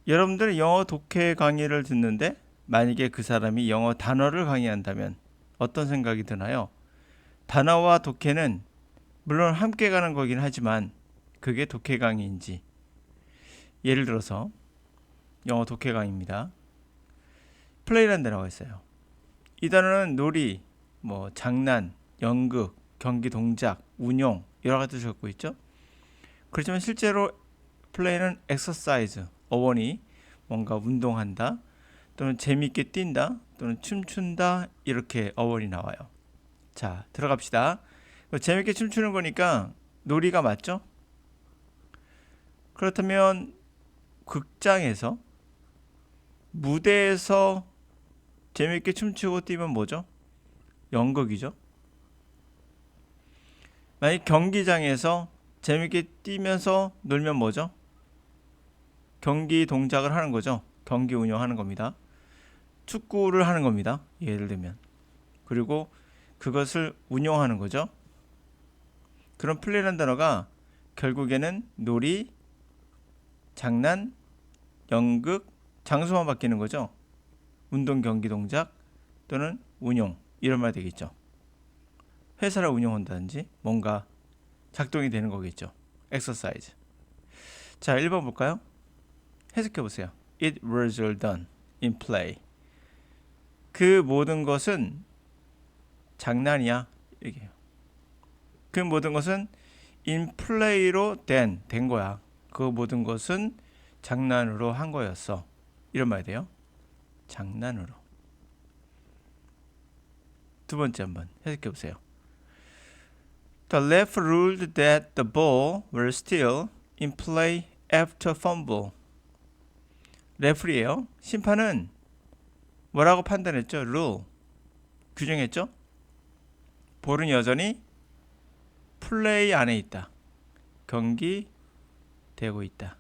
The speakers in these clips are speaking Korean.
여러분들은 영어 독해 강의를 듣는데 만약에 그 사람이 영어 단어를 강의한다면 어떤 생각이 드나요? 단어와 독해는 물론 함께 가는 거긴 하지만 그게 독해 강의인지, 예를 들어서 영어 독해 강의입니다. 플레이라는 단어가 있어요. 이 단어는 놀이, 장난, 연극, 경기 동작, 운용 여러 가지 뜻을 갖고 있죠. 그렇지만 실제로 플레이는 엑서사이즈, 어원이 뭔가 운동한다 또는 재미있게 뛴다 또는 춤춘다 이렇게 어원이 나와요. 자, 들어갑시다. 재미있게 춤추는 거니까 놀이가 맞죠? 그렇다면 극장에서 무대에서 재미있게 춤추고 뛰면 뭐죠? 연극이죠. 만약 경기장에서 재미있게 뛰면서 놀면 뭐죠? 경기 동작을 하는 거죠. 경기 운영하는 겁니다. 축구를 하는 겁니다. 예를 들면. 그리고 그것을 운영하는 거죠. 그런 플레이라는 단어가 결국에는 놀이, 장난, 연극, 장소만 바뀌는 거죠. 운동, 경기 동작 또는 운용 이런 말 되겠죠. 회사를 운영한다든지 뭔가 작동이 되는 거겠죠. 엑서사이즈. 자, 1번 볼까요? 해석해 보세요. It was all done in play. 그 모든 것은 장난이야. 이게요. 그 모든 것은 in play로 된 거야. 그 모든 것은 장난으로 한 거였어. 이런 말이 돼요. 장난으로. 두 번째 한번 해석해 보세요. The ref ruled that the ball was still in play after fumble. 레프리예요. 심판은 뭐라고 판단했죠? rule. 규정했죠? 볼은 여전히 플레이 안에 있다. 경기되고 있다.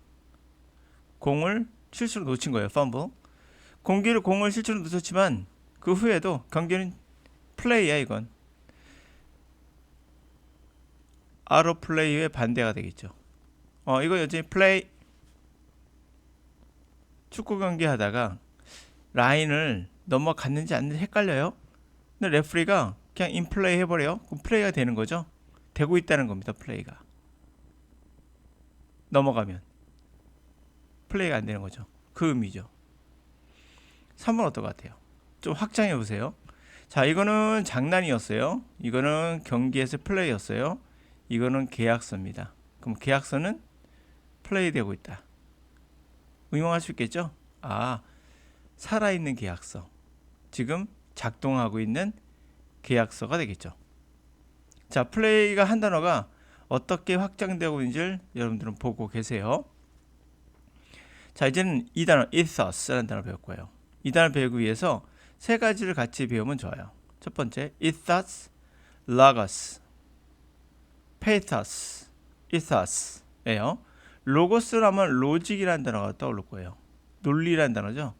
공을 실수로 놓친 거예요. 펌블. 공을 실수로 놓쳤지만 그 후에도 경기는 플레이야 이건. 아로 플레이의 반대가 되겠죠. 이거 여전히 플레이. 축구 경기 하다가 라인을 넘어갔는지 안 됐는지 헷갈려요. 근데 레프리가 그냥 인플레이 해버려요. 그럼 플레이가 되는 거죠. 되고 있다는 겁니다. 플레이가. 넘어가면 플레이가 안 되는 거죠. 그 의미죠. 3번 어떨 것 같아요? 좀 확장해 보세요. 자, 이거는 장난이었어요. 이거는 경기에서 플레이였어요. 이거는 계약서입니다. 그럼 계약서는 플레이 되고 있다. 응용할 수 있겠죠? 살아있는 계약서. 지금 작동하고 있는 계약서가 되겠죠. 자, 플레이가 한 단어가 어떻게 확장되고 있는지를 여러분들은 보고 계세요. 자, 이제는 이 단어 ethos라는 단어 배울 거예요. 이 단어 배우기 위해서 세 가지를 같이 배우면 좋아요. 첫 번째, ethos, logos, pathos, ethos예요. 로고스라면 로직이라는 단어가 떠오를 거예요. 논리라는 단어죠.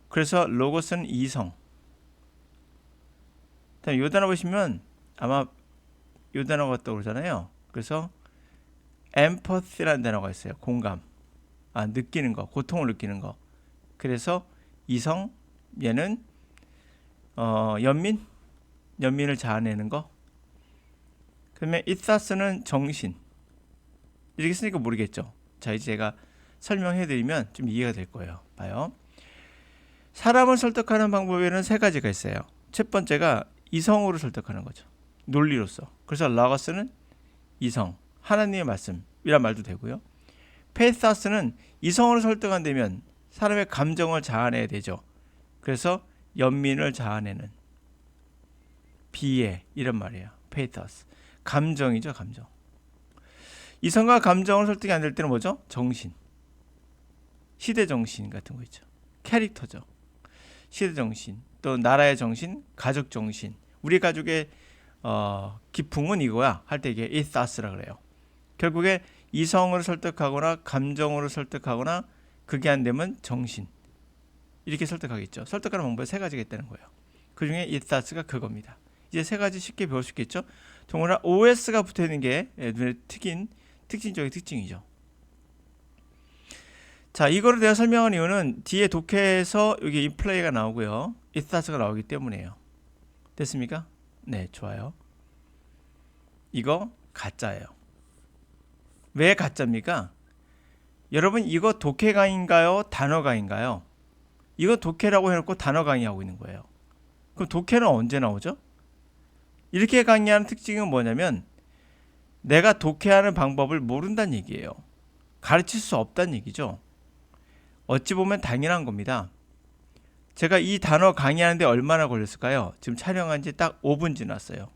그래서 로고스는 이성. 이 단어 보시면 아마 이 단어가 떠오르잖아요. 그래서 empathy라는 단어가 있어요. 공감. 느끼는 거, 고통을 느끼는 거. 그래서 이성, 얘는 연민을 자아내는 거. 그러면 ethos는 정신. 이렇게 쓰니까 모르겠죠. 자, 이제 제가 설명해드리면 좀 이해가 될 거예요. 봐요. 사람을 설득하는 방법에는 세 가지가 있어요. 첫 번째가 이성으로 설득하는 거죠. 논리로서. 그래서 라거스는 이성, 하나님의 말씀이란 말도 되고요. 페이사스는 이성으로 설득 안 되면 사람의 감정을 자아내야 되죠. 그래서 연민을 자아내는 비애 이런 말이에요. 페이사스. 감정이죠, 감정. 이성과 감정을 설득이 안 될 때는 뭐죠? 정신. 시대 정신 같은 거 있죠. 캐릭터죠. 시대 정신, 또 나라의 정신, 가족 정신. 우리 가족의 기풍은 이거야 할 때 이게 ethos라 그래요. 결국에 이성을 설득하거나 감정으로 설득하거나 그게 안 되면 정신. 이렇게 설득하겠죠. 설득하는 방법이 세 가지가 있다는 거예요. 그 중에 ethos가 그겁니다. 이제 세 가지 쉽게 배울 수 있겠죠. 동그라 OS가 붙어 있는 게 눈에 틱인 특징적인 특징이죠. 자, 이거를 내가 설명한 이유는 뒤에 독해에서 여기 인플레이가 나오고요. 이스타스가 나오기 때문이에요. 됐습니까? 네, 좋아요. 이거 가짜예요. 왜 가짜입니까? 여러분, 이거 독해 강의인가요? 단어 강의인가요? 이거 독해라고 해놓고 단어 강의하고 있는 거예요. 그럼 독해는 언제 나오죠? 이렇게 강의하는 특징은 뭐냐면 내가 독해하는 방법을 모른다는 얘기예요. 가르칠 수 없다는 얘기죠. 어찌 보면 당연한 겁니다. 제가 이 단어 강의하는데 얼마나 걸렸을까요? 지금 촬영한 지 딱 5분 지났어요.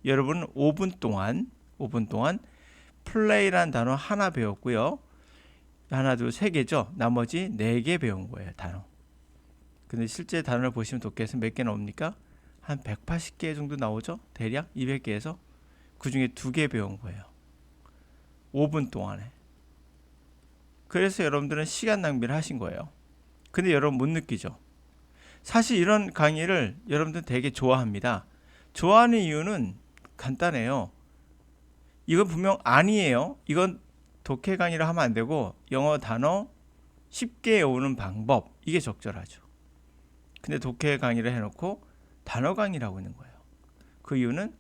여러분은 5분 동안 플레이란 단어 하나 배웠고요. 하나, 둘, 세 개죠. 나머지 4개 배운 거예요, 단어. 근데 실제 단어를 보시면 독해에서 몇 개 나옵니까? 한 180개 정도 나오죠? 대략 200개에서 그 중에 2개 배운 거예요. 5분 동안에. 그래서 여러분들은 시간 낭비를 하신 거예요. 근데 여러분 못 느끼죠? 사실 이런 강의를 여러분들 되게 좋아합니다. 좋아하는 이유는 간단해요. 이건 분명 아니에요. 이건 독해 강의를 하면 안 되고 영어 단어 쉽게 외우는 방법, 이게 적절하죠. 근데 독해 강의를 해놓고 단어 강의를 하고 있는 거예요. 그 이유는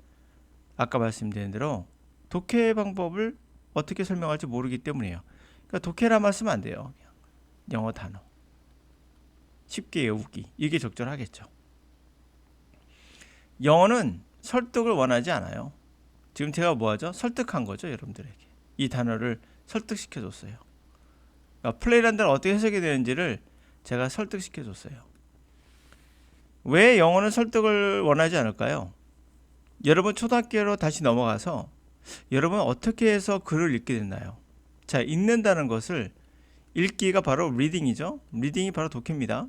아까 말씀드린 대로 독해 방법을 어떻게 설명할지 모르기 때문이에요. 그러니까 독해라만 쓰면 안 돼요. 그냥 영어 단어 쉽게 외우기, 이게 적절하겠죠. 영어는 설득을 원하지 않아요. 지금 제가 뭐하죠? 설득한 거죠, 여러분들에게. 이 단어를 설득시켜줬어요. 그러니까 플레이라는 단어 어떻게 해석이 되는지를 제가 설득시켜줬어요. 왜 영어는 설득을 원하지 않을까요? 여러분 초등학교로 다시 넘어가서 여러분 어떻게 해서 글을 읽게 됐나요? 자, 읽는다는 것을, 읽기가 바로 리딩이죠. 리딩이 바로 독해입니다.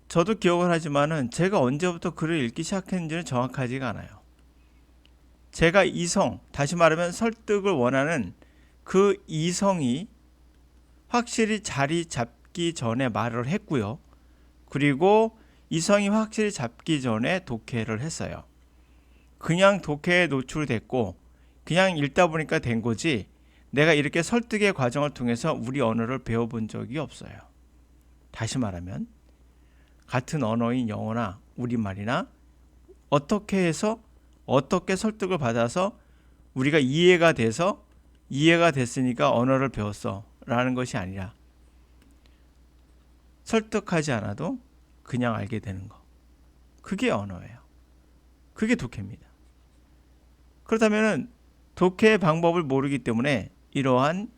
저도 기억을 하지만은 제가 언제부터 글을 읽기 시작했는지는 정확하지가 않아요. 제가 이성, 다시 말하면 설득을 원하는 그 이성이 확실히 자리 잡기 전에 말을 했고요. 그리고 이성이 확실히 잡기 전에 독해를 했어요. 그냥 독해에 노출됐고 그냥 읽다 보니까 된 거지, 내가 이렇게 설득의 과정을 통해서 우리 언어를 배워본 적이 없어요. 다시 말하면 같은 언어인 영어나 우리말이나 어떻게 해서 어떻게 설득을 받아서 우리가 이해가 됐으니까 언어를 배웠어 라는 것이 아니라 설득하지 않아도 그냥 알게 되는 거, 그게 언어예요. 그게 독해입니다. 그렇다면 독해의 방법을 모르기 때문에 이러한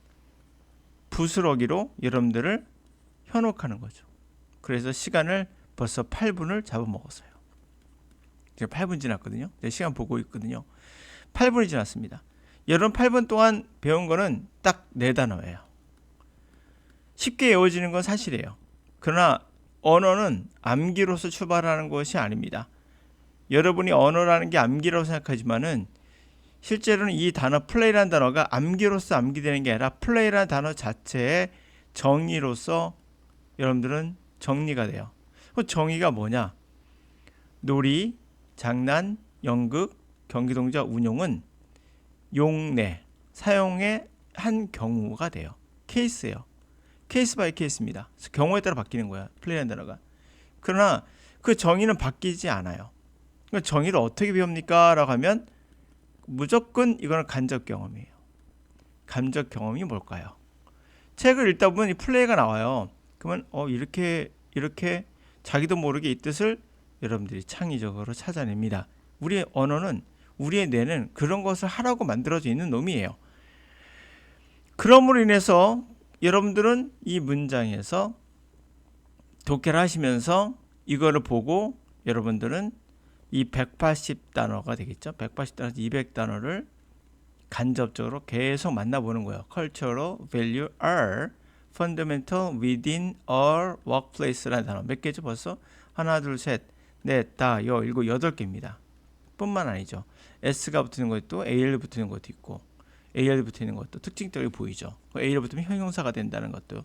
부스러기로 여러분들을 현혹하는 거죠. 그래서 시간을 벌써 8분을 잡아먹었어요. 지금 8분 지났거든요. 제 시간 보고 있거든요. 8분이 지났습니다. 여러분 8분 동안 배운 거는 딱 4단어예요. 쉽게 외워지는 건 사실이에요. 그러나 언어는 암기로서 출발하는 것이 아닙니다. 여러분이 언어라는 게 암기라고 생각하지만은 실제로는 이 단어 플레이라는 단어가 암기로서 암기되는 게 아니라 플레이라는 단어 자체의 정의로서 여러분들은 정리가 돼요. 그 정의가 뭐냐? 놀이, 장난, 연극, 경기동작, 운용은 용례, 사용의 한 경우가 돼요. 케이스예요. 케이스 바이 케이스입니다. 경우에 따라 바뀌는 거야, 플레이라는 단어가. 그러나 그 정의는 바뀌지 않아요. 그러니까 정의를 어떻게 배웁니까? 라고 하면 무조건 이거는 간접 경험이에요. 간접 경험이 뭘까요? 책을 읽다 보면 이 플레이가 나와요. 그러면 이렇게 자기도 모르게 이 뜻을 여러분들이 창의적으로 찾아냅니다. 우리의 언어는, 우리의 뇌는 그런 것을 하라고 만들어져 있는 놈이에요. 그럼으로 인해서 여러분들은 이 문장에서 독해를 하시면서 이거를 보고 여러분들은 이 180단어가 되겠죠. 180단어에서 200단어를 간접적으로 계속 만나보는 거예요. Cultural value are fundamental within our workplace라는 단어 몇 개죠 벌써? 하나, 둘, 셋, 넷, 다, 여, 일곱, 8개입니다. 뿐만 아니죠. S가 붙는 것도 AL 붙는 것도 있고 AL 붙는 것도 특징들이 보이죠. AL 붙으면 형용사가 된다는 것도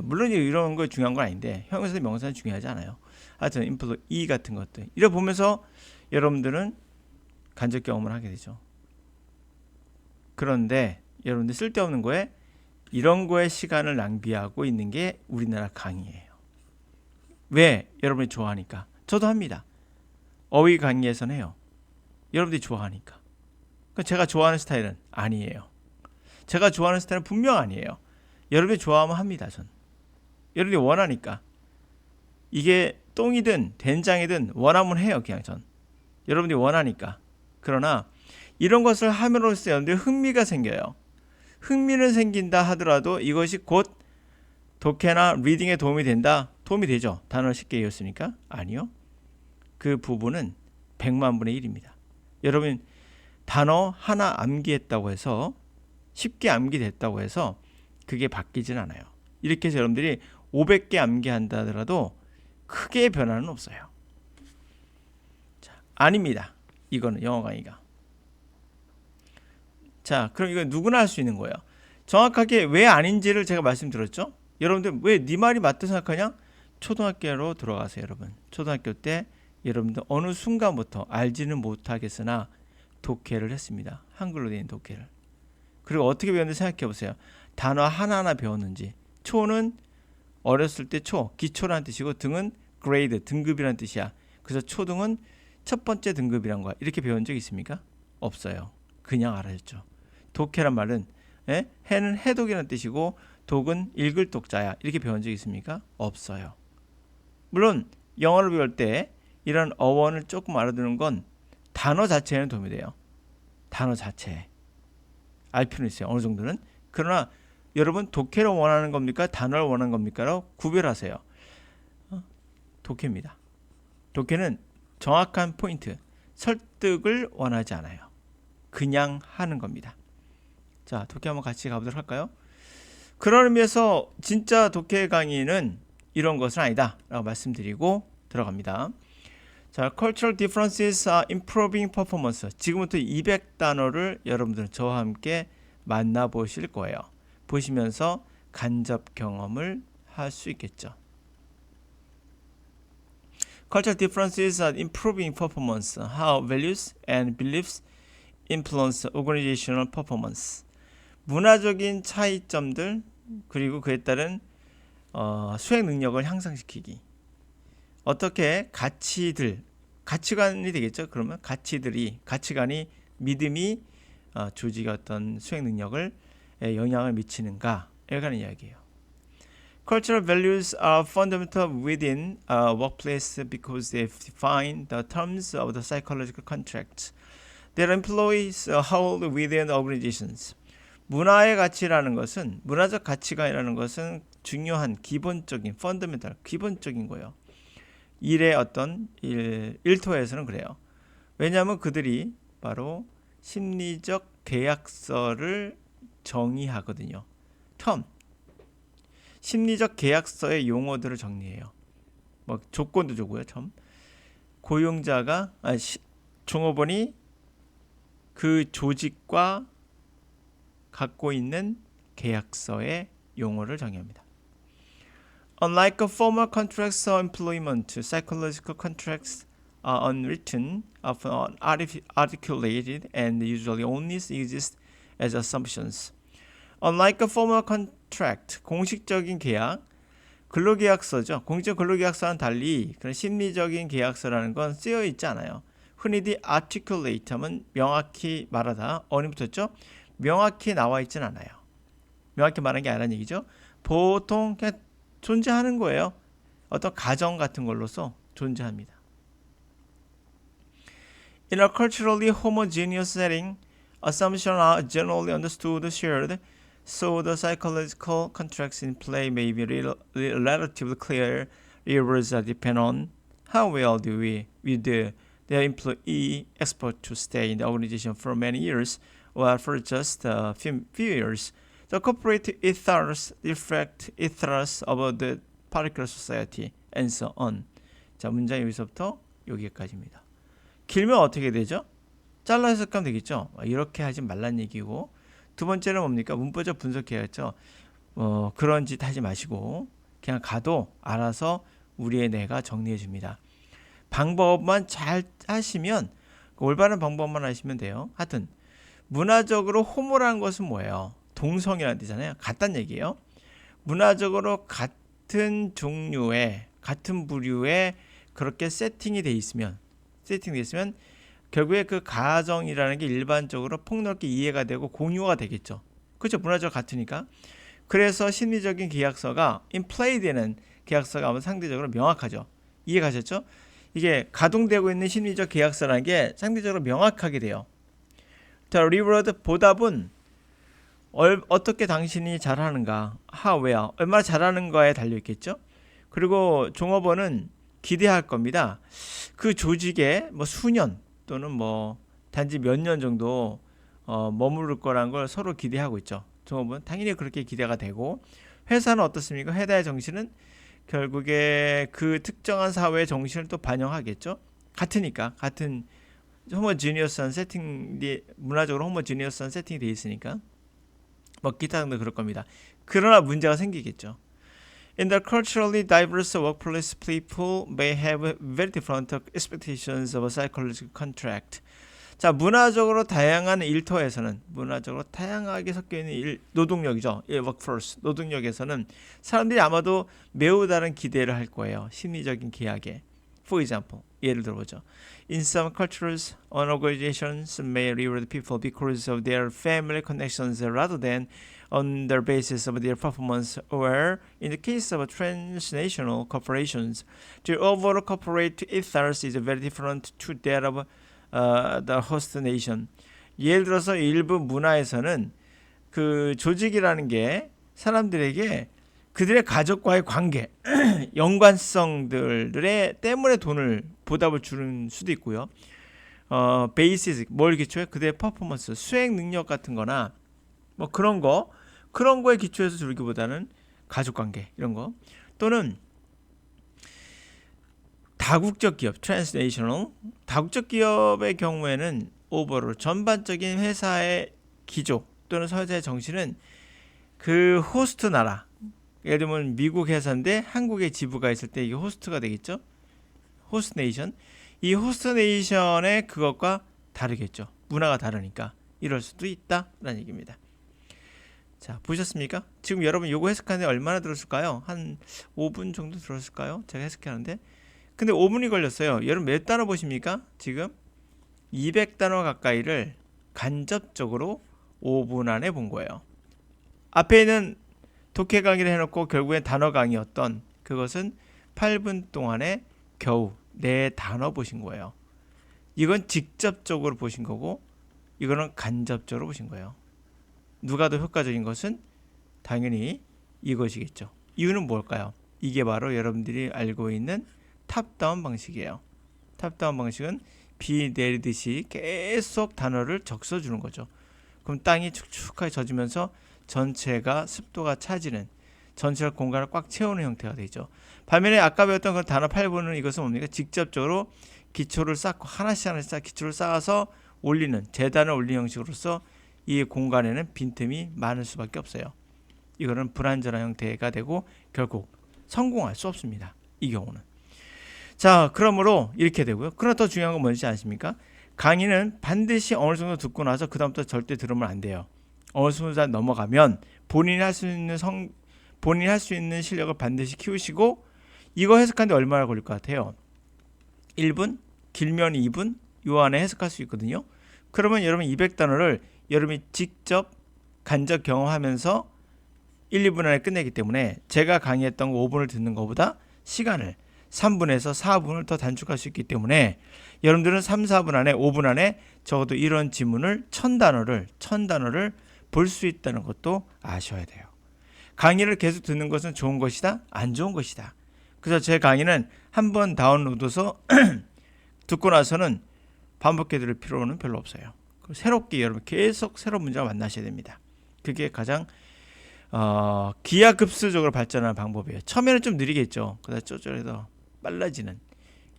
물론 이런 거 중요한 건 아닌데 형용사 명사는 중요하지 않아요. 하여튼 인플루 E 같은 것들 이래 보면서 여러분들은 간접 경험을 하게 되죠. 그런데 여러분들 쓸데없는 거에 이런 거에 시간을 낭비하고 있는 게 우리나라 강의예요. 왜? 여러분이 좋아하니까. 저도 합니다. 어휘 강의에서는 해요. 여러분들이 좋아하니까. 제가 좋아하는 스타일은 아니에요. 제가 좋아하는 스타일은 분명 아니에요. 여러분이 좋아하면 합니다. 전. 여러분이 원하니까. 이게 똥이든 된장이든 원하면 해요. 그냥 전. 여러분들이 원하니까. 그러나 이런 것을 함으로써 여러분들이 흥미가 생겨요. 흥미는 생긴다 하더라도 이것이 곧 독해나 리딩에 도움이 된다? 도움이 되죠. 단어를 쉽게 외웠으니까? 아니요. 그 부분은 100만 분의 1입니다. 여러분 단어 하나 암기했다고 해서 쉽게 암기됐다고 해서 그게 바뀌진 않아요. 이렇게 해서 여러분들이 500개 암기한다 하더라도 크게 변화는 없어요. 자, 아닙니다. 이거는 영어 강의가. 자, 그럼 이거 누구나 할 수 있는 거예요. 정확하게 왜 아닌지를 제가 말씀드렸죠. 여러분들 왜 네 말이 맞다 생각하냐? 초등학교로 들어가세요. 여러분. 초등학교 때 여러분들 어느 순간부터 알지는 못하겠으나 독해를 했습니다. 한글로 된 독해를. 그리고 어떻게 배웠는지 생각해 보세요. 단어 하나하나 배웠는지. 초는 어렸을 때 초, 기초라는 뜻이고 등은 grade, 등급이라는 뜻이야. 그래서 초등은 첫 번째 등급이란 거야. 이렇게 배운 적 있습니까? 없어요. 그냥 알아듣죠. 독해란 말은 해는 해독이라는 뜻이고 독은 읽을 독자야. 이렇게 배운 적 있습니까? 없어요. 물론 영어를 배울 때 이런 어원을 조금 알아두는 건 단어 자체에는 도움이 돼요. 단어 자체. 알 필요는 있어요. 어느 정도는. 그러나 여러분 독해를 원하는 겁니까? 단어를 원하는 겁니까? 라고 구별하세요. 독해입니다. 독해는 정확한 포인트, 설득을 원하지 않아요. 그냥 하는 겁니다. 자, 독해 한번 같이 가보도록 할까요? 그런 의미에서 진짜 독해 강의는 이런 것은 아니다 라고 말씀드리고 들어갑니다. 자, Cultural Differences are Improving Performance. 지금부터 200단어를 여러분들은 저와 함께 만나보실 거예요. 보시면서 간접 경험을 할 수 있겠죠. Cultural differences are improving performance. How values and beliefs influence organizational performance. 문화적인 차이점들 그리고 그에 따른 수행 능력을 향상시키기. 어떻게 가치관이 되겠죠. 그러면 가치관이 믿음이 조직의 어떤 수행 능력을 영향을 미치는가에 관한 이야기예요. Cultural values are fundamental within a workplace because they define the terms of the psychological contract that employees hold within organizations. 문화의 가치라는 것은, 문화적 가치관이라는 것은 중요한 기본적인 fundamental, 기본적인 거예요. 일의 어떤 일터에서는 그래요. 왜냐하면 그들이 바로 심리적 계약서를 정의하거든요. term. 심리적 계약서의 용어들을 정리해요. 뭐 조건도 주고요. 처음 고용자가 종업원이 그 조직과 갖고 있는 계약서의 용어를 정의합니다. Unlike formal contracts or employment, psychological contracts are unwritten, often articulated, and usually only exist as assumptions. Unlike a formal contract, 공식적인 계약, 근로계약서죠. 공식적 근로계약서와는 달리 그런 심리적인 계약서라는 건 쓰여 있지 않아요. 흔히들 articulate 하면 명확히 말하다, 어니 붙었죠? 명확히 나와 있진 않아요. 명확히 말하는 게 아니라는 얘기죠. 보통 그냥 존재하는 거예요. 어떤 가정 같은 걸로서 존재합니다. In a culturally homogeneous setting, assumptions are generally understood, shared, so the psychological contracts in play may be relatively clear. Errors depend on how well do we with their employee expert to stay in the organization for many years or for just a few years. The corporate ethos reflect ethos of the particular society and so on. 자, 문장 여기서부터 여기까지입니다. 길면 어떻게 되죠? 잘라서 가면 되겠죠. 이렇게 하지 말란 얘기고, 두 번째는 뭡니까? 문법적 분석해야죠. 그런 짓 하지 마시고 그냥 가도 알아서 우리의 뇌가 정리해 줍니다. 방법만 잘 하시면, 올바른 방법만 하시면 돼요. 하여튼 문화적으로 호모라는 것은 뭐예요? 동성이라는 뜻이잖아요. 같다는 얘기예요. 문화적으로 같은 종류의 같은 부류의 그렇게 세팅이 돼 있으면 결국에 그 가정이라는 게 일반적으로 폭넓게 이해가 되고 공유가 되겠죠. 그렇죠. 문화적으로 같으니까. 그래서 심리적인 계약서가 implay되는 계약서가 아마 상대적으로 명확하죠. 이해가셨죠? 이게 가동되고 있는 심리적 계약서라는 게 상대적으로 명확하게 돼요. 자, reward 보답은 어떻게 당신이 잘하는가, where 얼마나 잘하는가에 달려 있겠죠. 그리고 종업원은 기대할 겁니다. 그 조직에 뭐 수년 또는 뭐 단지 몇 년 정도 머무를 거란 걸 서로 기대하고 있죠. 종업원 당연히 그렇게 기대가 되고, 회사는 어떻습니까? 회사의 정신은 결국에 그 특정한 사회의 정신을 또 반영하겠죠. 같으니까 같은 호모지니어스한 세팅이 문화적으로 호모지니어스한 세팅이 돼 있으니까 뭐 기타 등도 그럴 겁니다. 그러나 문제가 생기겠죠. In the culturally diverse workplace, people may have very different expectations of a psychological contract. 자, 문화적으로 다양한 일터에서는 문화적으로 다양하게 섞여 있는 노동력이죠. workforce 노동력에서는 사람들이 아마도 매우 다른 기대를 할 거예요. 심리적인 계약에. For example, 예를 들어보죠. In some cultures, organizations may reward people because of their family connections rather than on the basis of their performance, or in the case of transnational corporations, the overall corporate ethos is very different to that of the host nation. 예를 들어서 일부 문화에서는 그 조직이라는 게 사람들에게 그들의 가족과의 관계, 연관성들에 때문에 보답을 주는 수도 있고요. 베이시스, 뭘 기초해? 그들의 퍼포먼스, 수행 능력 같은 거나 뭐 그런 거에 기초해서 주기보다는 가족관계 이런 거, 또는 다국적 기업, transnational 다국적 기업의 경우에는 오버롤 전반적인 회사의 기조 또는 회사의 정신은 그 호스트 나라, 예를 들면 미국 회사인데 한국에 지부가 있을 때 이게 호스트가 되겠죠. 호스트 네이션. 이 호스트 네이션의 그것과 다르겠죠. 문화가 다르니까 이럴 수도 있다라는 얘기입니다. 자, 보셨습니까? 지금 여러분 요거 해석하는데 얼마나 들었을까요? 한 5분 정도 들었을까요? 제가 해석하는데. 근데 5분이 걸렸어요. 여러분 몇 단어 보십니까? 지금 200단어 가까이를 간접적으로 5분 안에 본 거예요. 앞에 있는 독해 강의를 해놓고 결국엔 단어 강의였던 그것은 8분 동안에 겨우 4단어 보신 거예요. 이건 직접적으로 보신 거고, 이거는 간접적으로 보신 거예요. 누가 더 효과적인 것은 당연히 이것이겠죠. 이유는 뭘까요? 이게 바로 여러분들이 알고 있는 탑다운 방식이에요. 탑다운 방식은 비 내리듯이 계속 단어를 적셔주는 거죠. 그럼 땅이 축축하게 젖으면서 전체가 습도가 차지는, 전체가 공간을 꽉 채우는 형태가 되죠. 반면에 아까 배웠던 그 단어 8번은 이것은 뭡니까? 직접적으로 기초를 쌓고 하나씩 기초를 쌓아서 올리는, 재단을 올리는 형식으로서 이 공간에는 빈틈이 많을 수밖에 없어요. 이거는 불완전한 형태가 되고 결국 성공할 수 없습니다. 이 경우는. 자, 그러므로 이렇게 되고요. 그러나 더 중요한 건 뭔지 아십니까? 강의는 반드시 어느 정도 듣고 나서 그 다음부터 절대 들으면 안 돼요. 어느 순간 넘어가면 본인이 할 수 있는 실력을 반드시 키우시고, 이거 해석하는데 얼마나 걸릴 것 같아요? 1분? 길면 2분? 요 안에 해석할 수 있거든요. 그러면 여러분 200단어를 여러분이 직접 간접 경험하면서 1, 2분 안에 끝내기 때문에 제가 강의했던 거 5분을 듣는 것보다 시간을 3분에서 4분을 더 단축할 수 있기 때문에 여러분들은 3, 4분 안에 5분 안에 적어도 이런 지문을 1000단어를 볼 수 있다는 것도 아셔야 돼요. 강의를 계속 듣는 것은 좋은 것이다? 안 좋은 것이다. 그래서 제 강의는 한번 다운로드해서 듣고 나서는 반복해 들을 필요는 별로 없어요. 새롭게 여러분 계속 새로운 문제가 만나셔야 됩니다. 그게 가장 기하급수적으로 발전하는 방법이에요. 처음에는 좀 느리겠죠. 그러다 쪼쪼해서 빨라지는,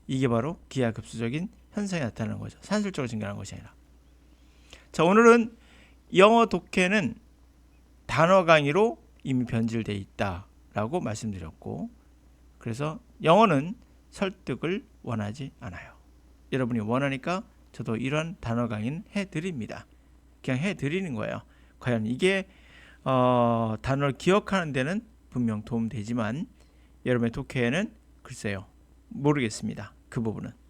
이게 바로 기하급수적인 현상이 나타나는 거죠. 산술적으로 증가하는 것이 아니라. 자, 오늘은 영어 독해는 단어 강의로 이미 변질되어 있다라고 말씀드렸고, 그래서 영어는 설득을 원하지 않아요. 여러분이 원하니까 저도 이런 단어 강의는 해드립니다. 그냥 해드리는 거예요. 과연 이게 단어를 기억하는 데는 분명 도움되지만 여러분의 독해에는 글쎄요 모르겠습니다. 그 부분은.